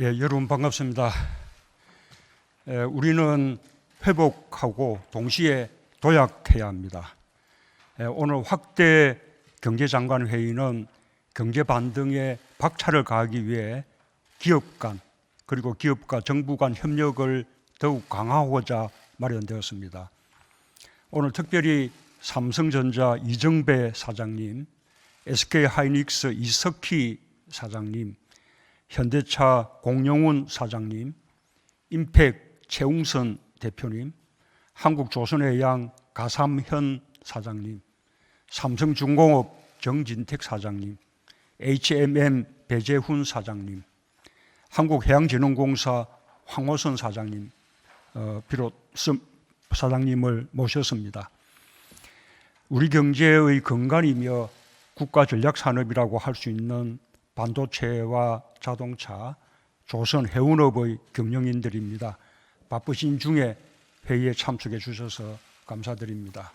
예, 여러분 반갑습니다. 우리는 회복하고 동시에 도약해야 합니다. 오늘 확대 경제장관 회의는 경제 반등에 박차를 가하기 위해 기업 간 그리고 기업과 정부 간 협력을 더욱 강화하고자 마련되었습니다. 오늘 특별히 삼성전자 이정배 사장님, SK하이닉스 이석희 사장님, 현대차 공영훈 사장님, 임팩 최웅선 대표님, 한국조선해양 가삼현 사장님, 삼성중공업 정진택 사장님, HMM 배재훈 사장님, 한국해양진흥공사 황호선 사장님 비롯 사장님을 모셨습니다. 우리 경제의 근간이며 국가전략산업이라고 할 수 있는 반도체와 자동차, 조선 해운업의 경영인들입니다. 바쁘신 중에 회의에 참석해 주셔서 감사드립니다.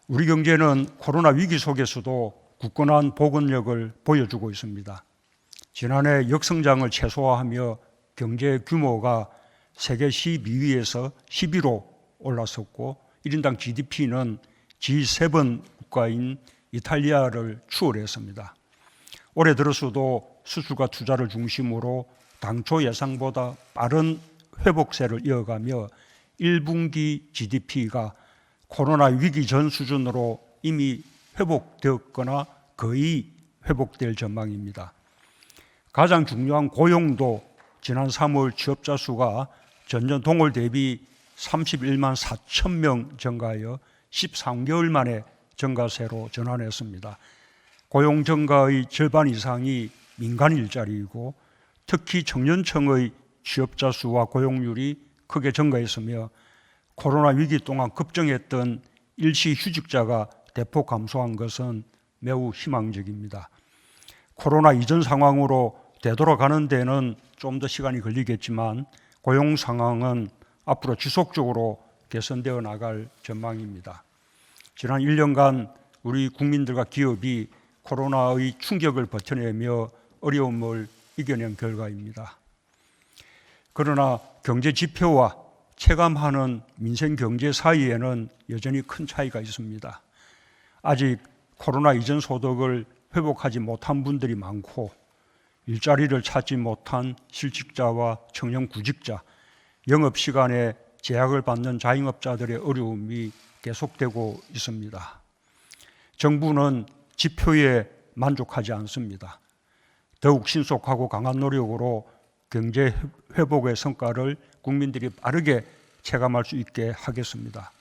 우리 경제는 코로나 위기 속에서도 굳건한 복원력을 보여주고 있습니다. 지난해 역성장을 최소화하며 경제 규모가 세계 12위에서 10위로 올라섰고 1인당 GDP는 G7 국가인 이탈리아를 추월했습니다. 올해 들어서도 수출과 투자를 중심으로 당초 예상보다 빠른 회복세를 이어가며 1분기 GDP가 코로나 위기 전 수준으로 이미 회복되었거나 거의 회복될 전망입니다. 가장 중요한 고용도 지난 3월 취업자 수가 전년 동월 대비 31만 4천 명 증가하여 13개월 만에 증가세로 전환했습니다. 고용 증가의 절반 이상이 민간 일자리이고 특히 청년층의 취업자 수와 고용률이 크게 증가했으며 코로나 위기 동안 급증했던 일시 휴직자가 대폭 감소한 것은 매우 희망적입니다. 코로나 이전 상황으로 되돌아가는 데는 좀 더 시간이 걸리겠지만 고용 상황은 앞으로 지속적으로 개선되어 나갈 전망입니다. 지난 1년간 우리 국민들과 기업이 코로나의 충격을 버텨내며 어려움을 이겨낸 결과입니다. 그러나 경제 지표와 체감하는 민생 경제 사이에는 여전히 큰 차이가 있습니다. 아직 코로나 이전 소득을 회복하지 못한 분들이 많고 일자리를 찾지 못한 실직자와 청년 구직자, 영업시간에 제약을 받는 자영업자들의 어려움이 계속되고 있습니다. 정부는 지표에 만족하지 않습니다. 더욱 신속하고 강한 노력으로 경제 회복의 성과를 국민들이 빠르게 체감할 수 있게 하겠습니다.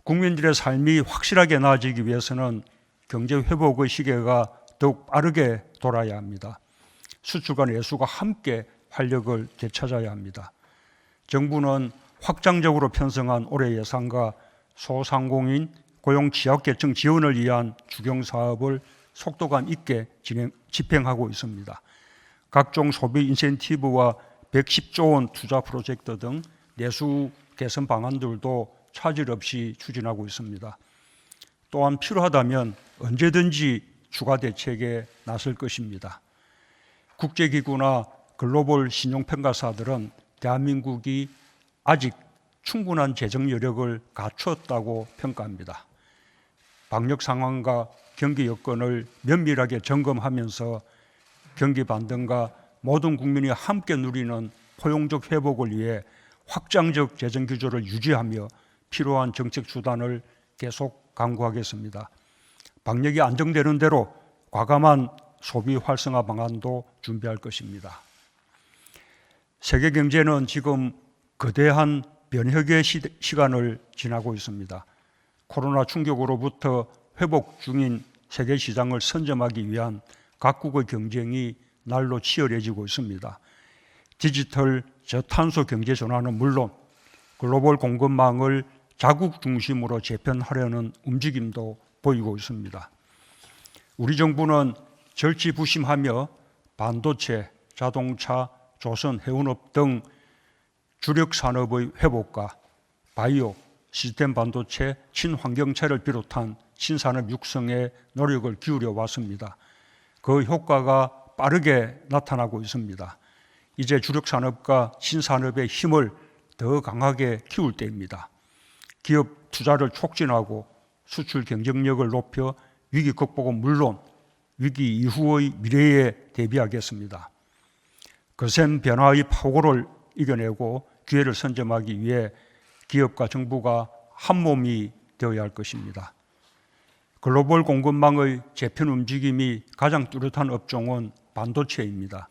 국민들의 삶이 확실하게 나아지기 위해서는 경제 회복의 시계가 더욱 빠르게 돌아야 합니다. 수출과 내수가 함께 활력을 되찾아야 합니다. 정부는 확장적으로 편성한 올해 예산과 소상공인 고용 취약계층 지원을 위한 주경사업을 속도감 있게 집행하고 있습니다. 각종 소비 인센티브와 110조 원 투자 프로젝트 등 내수 개선 방안들도 차질 없이 추진하고 있습니다. 또한 필요하다면 언제든지 추가 대책에 나설 것입니다. 국제기구나 글로벌 신용평가사들은 대한민국이 아직 충분한 재정 여력을 갖추었다고 평가합니다. 방역 상황과 경기 여건을 면밀하게 점검하면서 경기 반등과 모든 국민이 함께 누리는 포용적 회복을 위해 확장적 재정 기조를 유지하며 필요한 정책 수단을 계속 강구하겠습니다. 방역이 안정되는 대로 과감한 소비 활성화 방안도 준비할 것입니다. 세계 경제는 지금 거대한 변혁의 시간을 지나고 있습니다. 코로나 충격으로부터 회복 중인 세계 시장을 선점하기 위한 각국의 경쟁이 날로 치열해지고 있습니다. 디지털 저탄소 경제 전환은 물론 글로벌 공급망을 자국 중심으로 재편하려는 움직임도 보이고 있습니다. 우리 정부는 절치부심하며 반도체, 자동차, 조선 해운업 등 주력 산업의 회복과 바이오, 시스템 반도체, 친환경차를 비롯한 신산업 육성에 노력을 기울여 왔습니다. 그 효과가 빠르게 나타나고 있습니다. 이제 주력 산업과 신산업의 힘을 더 강하게 키울 때입니다. 기업 투자를 촉진하고 수출 경쟁력을 높여 위기 극복은 물론 위기 이후의 미래에 대비하겠습니다. 거센 변화의 파고를 이겨내고 기회를 선점하기 위해 기업과 정부가 한몸이 되어야 할 것입니다. 글로벌 공급망의 재편 움직임이 가장 뚜렷한 업종은 반도체입니다.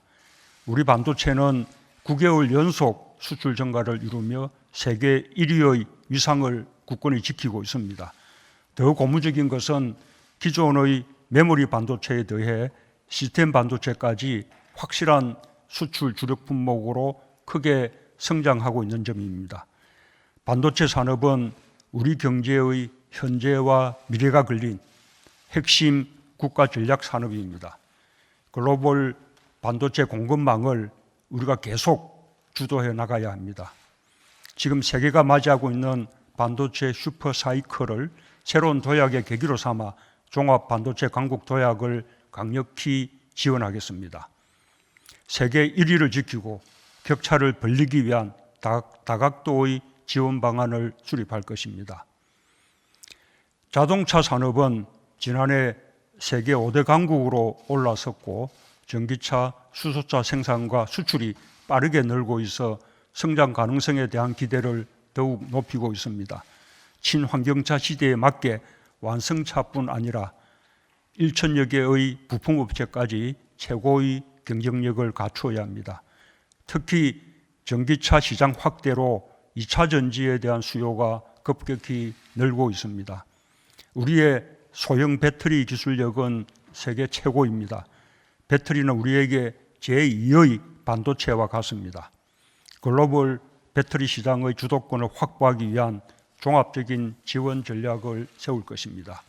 우리 반도체는 9개월 연속 수출 증가를 이루며 세계 1위의 위상을 굳건히 지키고 있습니다. 더 고무적인 것은 기존의 메모리 반도체에 더해 시스템 반도체까지 확실한 수출 주력 품목으로 크게 성장하고 있는 점입니다. 반도체 산업은 우리 경제의 현재와 미래가 걸린 핵심 국가 전략 산업입니다. 글로벌 반도체 공급망을 우리가 계속 주도해 나가야 합니다. 지금 세계가 맞이하고 있는 반도체 슈퍼 사이클을 새로운 도약의 계기로 삼아 종합 반도체 강국 도약을 강력히 지원하겠습니다. 세계 1위를 지키고 격차를 벌리기 위한 다각도의 지원 방안을 수립할 것입니다. 자동차 산업은 지난해 세계 5대 강국으로 올라섰고 전기차, 수소차 생산과 수출이 빠르게 늘고 있어 성장 가능성에 대한 기대를 더욱 높이고 있습니다. 친환경차 시대에 맞게 완성차뿐 아니라 1천여 개의 부품업체까지 최고의 경쟁력을 갖추어야 합니다. 특히 전기차 시장 확대로 2차 전지에 대한 수요가 급격히 늘고 있습니다. 우리의 소형 배터리 기술력은 세계 최고입니다. 배터리는 우리에게 제2의 반도체와 같습니다. 글로벌 배터리 시장의 주도권을 확보하기 위한 종합적인 지원 전략을 세울 것입니다.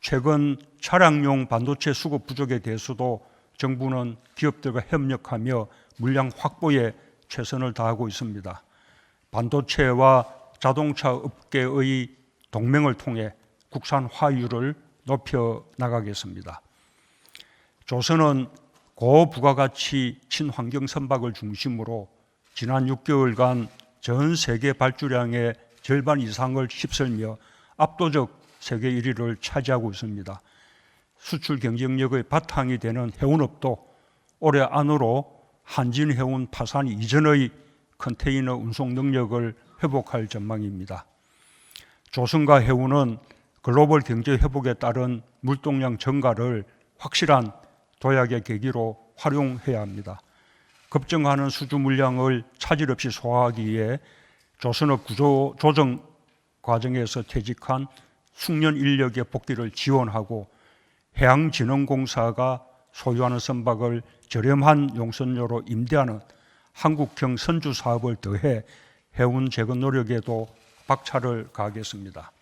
최근 차량용 반도체 수급 부족에 대해서도 정부는 기업들과 협력하며 물량 확보에 최선을 다하고 있습니다. 반도체와 자동차 업계의 동맹을 통해 국산 화율을 높여 나가겠습니다. 조선은 고부가가치 친환경 선박을 중심으로 지난 6개월간 전 세계 발주량의 절반 이상을 휩쓸며 압도적 세계 1위를 차지하고 있습니다. 수출 경쟁력의 바탕이 되는 해운업도 올해 안으로 한진해운 파산 이전의 컨테이너 운송 능력을 회복할 전망입니다. 조선과 해운은 글로벌 경제 회복에 따른 물동량 증가를 확실한 도약의 계기로 활용해야 합니다. 급증하는 수주 물량을 차질 없이 소화하기 위해 조선업 구조 조정 과정에서 퇴직한 숙련 인력의 복귀를 지원하고 해양진흥공사가 소유하는 선박을 저렴한 용선료로 임대하는 한국형 선주 사업을 더해 해운 재건 노력에도 박차를 가하겠습니다.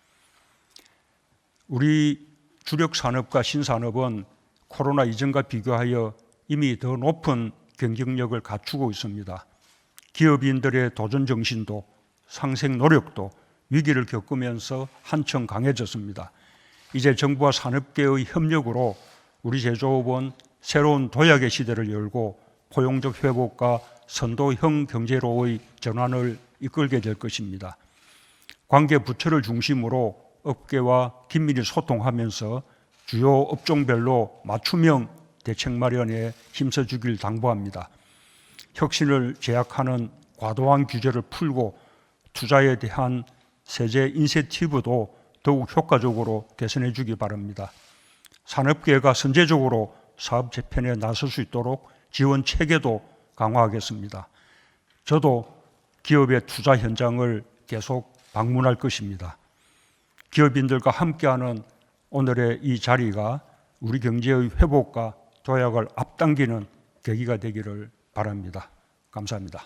우리 주력 산업과 신산업은 코로나 이전과 비교하여 이미 더 높은 경쟁력을 갖추고 있습니다. 기업인들의 도전 정신도 상생 노력도 위기를 겪으면서 한층 강해졌습니다. 이제 정부와 산업계의 협력으로 우리 제조업은 새로운 도약의 시대를 열고 포용적 회복과 선도형 경제로의 전환을 이끌게 될 것입니다. 관계 부처를 중심으로 업계와 긴밀히 소통하면서 주요 업종별로 맞춤형 대책 마련에 힘써주길 당부합니다. 혁신을 제약하는 과도한 규제를 풀고 투자에 대한 세제 인센티브도 더욱 효과적으로 개선해 주기 바랍니다. 산업계가 선제적으로 사업 재편에 나설 수 있도록 지원 체계도 강화하겠습니다. 저도 기업의 투자 현장을 계속 방문할 것입니다. 기업인들과 함께하는 오늘의 이 자리가 우리 경제의 회복과 도약을 앞당기는 계기가 되기를 바랍니다. 감사합니다.